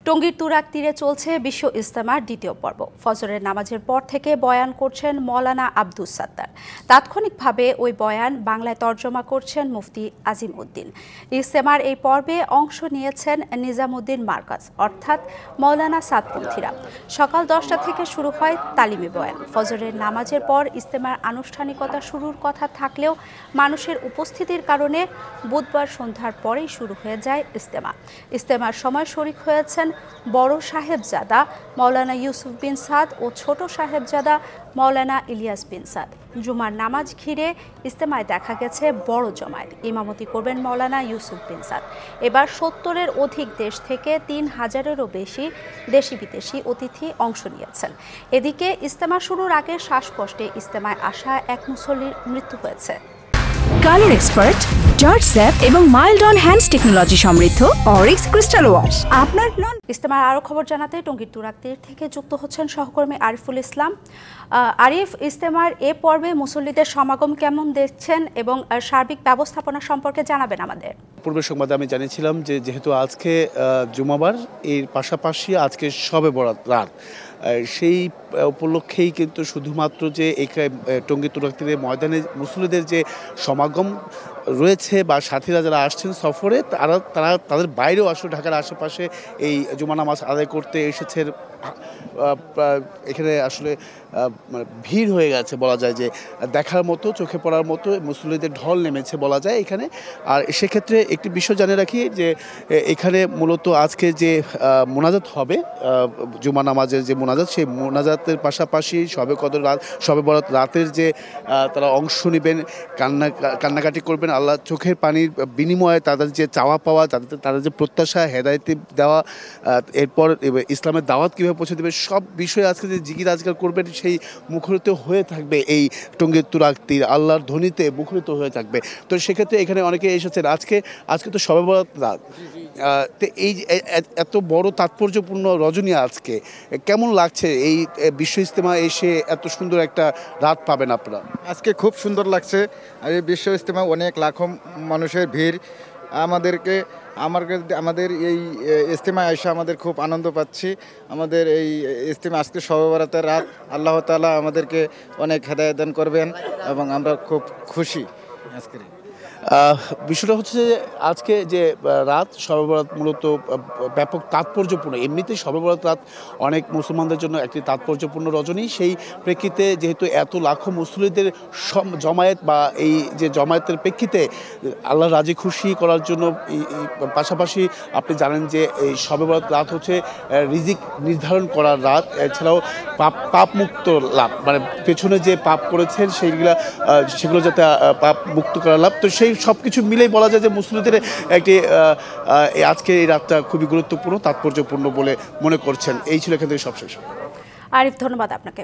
টঙ্গীর তুরাগ তীরে চলছে বিশ্ব ইজতেমার দ্বিতীয় পর্ব। ফজরের নামাজের পর থেকে বয়ান করছেন মৌলানা আব্দুস সাত্তার। তাৎক্ষণিকভাবে ওই বয়ান বাংলায় তর্জমা করছেন মুফতি আজিম উদ্দিন। ইজতেমার এই পর্বে অংশ নিয়েছেন নিজামুদ্দিন মার্কাজ অর্থাৎ মৌলানা সাতপন্থীরা। সকাল 10টা থেকে শুরু হয় তালিমি বয়ান। ফজরের নামাজের পর ইজতেমার আনুষ্ঠানিকতা শুরুর কথা থাকলেও মানুষের উপস্থিতির কারণে বুধবার সন্ধ্যার পরেই শুরু হয়ে যায় ইজতেমা। ইজতেমার সময় শরীক হয়েছেন বড় সাহেবজাদা মৌলানা ইউসুফ বিন সাদ ও ছোট সাহেবজাদা মৌলানা ইলিয়াস বিন সাদ। জুমার নামাজ ঘিরে ইজতেমায় দেখা গেছে বড় জমায়েত। ইমামতি করবেন মৌলানা ইউসুফ বিন সাদ। এবার 70-এর অধিক দেশ থেকে 3000-এরও বেশি দেশি বিদেশি অতিথি অংশ নিয়েছেন। এদিকে ইজতেমা শুরুর আগে শ্বাসকষ্টে ইজতেমায় আসা এক মুসল্লির মৃত্যু হয়েছে। কালার এক্সপার্ট, জর্জ স্যাপ এবং মাইল্ড অন হ্যান্ডস টেকনোলজি সমৃদ্ধ অরিক্স ক্রিস্টাল ওয়াশ আপনার নন। ইজতেমার আরও খবর জানাতে টঙ্গীর তুরাগ তীর থেকে যুক্ত হচ্ছেন সহকর্মী আরিফুল ইসলাম। আরিফ, ইজতেমার এ পর্বে মুসল্লিদের সমাগম কেমন দেখছেন এবং সার্বিক ব্যবস্থাপনা সম্পর্কে জানাবেন আমাদের। পূর্বের সংবাদে আমি জানিয়েছিলাম যে যেহেতু আজকে জুমাবার, এর পাশাপাশি আজকে শবে বরাত রাত, সেই উপলক্ষেই কিন্তু শুধুমাত্র যে এই টঙ্গী তুরাগ তীরের ময়দানে মুসল্লিদের যে সমাগম রয়েছে বা সাথীরা যারা আসছেন সফরে, তারা তাদের বাইরেও আসলে ঢাকার আশেপাশে এই জুমা নামাজ আদায় করতে এসেছেন। এখানে আসলে ভিড় হয়ে গেছে বলা যায়, যে দেখার মতো, চোখে পড়ার মতো মুসল্লিদের ঢল নেমেছে বলা যায় এখানে। আর সেক্ষেত্রে একটি বিষয় জানিয়ে রাখি যে এখানে মূলত আজকে যে মোনাজাত হবে, জুমা নামাজের যে মোনাজাত, সেই মোনাজাতের পাশাপাশি শবে বরাত রাতের যে তারা অংশ নেবেন, কান্নাকাটি করবেন, আল্লাহ চোখের পানির বিনিময়ে তাদের যে চাওয়া পাওয়া, তাদের যে প্রত্যাশা, হেদায়েত দেওয়া, এরপর ইসলামের দাওয়াত কীভাবে পৌঁছে দেবে, সব বিষয়ে আজকে যে জিকির আজকাল করবেন সেই মুখরিত হয়ে থাকবে এই টঙ্গীর তুরাগ তীর, আল্লাহর ধ্বনিতে মুখরিত হয়ে থাকবে। তো সেক্ষেত্রে এখানে অনেকে এসেছেন। আজকে তো শবে বরাত রাত, তো এই এত বড় তাৎপর্যপূর্ণ রজনী আজকে কেমন লাগছে? এই বিশ্ব ইজতেমা এসে এত সুন্দর একটা রাত পাবেন আপনারা। আজকে খুব সুন্দর লাগছে। আর এই বিশ্ব ইজতেমা অনেক লাখো মানুষের ভিড়। আমাদের এই ইজতেমায় এসে আমাদের খুব আনন্দ পাচ্ছি। আমাদের এই ইজতেমা আজকে শবে বরাতের রাত, আল্লাহ তাআলা আমাদেরকে অনেক হেদায়েত দান করবেন এবং আমরা খুব খুশি আজকের। বিষয়টা হচ্ছে যে আজকে যে রাত শবে বরাত মূলত ব্যাপক তাৎপর্যপূর্ণ। এমনিতেই শবে বরাত রাত অনেক মুসলমানদের জন্য একটি তাৎপর্যপূর্ণ রজনী। সেই প্রেক্ষিতে যেহেতু এত লাখো মুসল্লিদের জমায়েত, বা এই যে জমায়েতের প্রেক্ষিতে আল্লাহ রাজি খুশি করার জন্য, পাশাপাশি আপনি জানেন যে এই শবে বরাত রাত হচ্ছে রিজিক নির্ধারণ করার রাত, এছাড়াও পাপ মুক্ত লাভ, মানে পেছনে যে পাপ করেছেন সেগুলো যাতে পাপ মুক্ত করার লাভ। তো সেই সব কিছু মিলেই বলা যায় যে মুসলিমদের একটি আজকে এই রাতটা খুবই গুরুত্বপূর্ণ, তাৎপর্যপূর্ণ বলে মনে করছেন। এই ছিল এখান থেকে সবশেষ। আরিফ, ধন্যবাদ আপনাকে।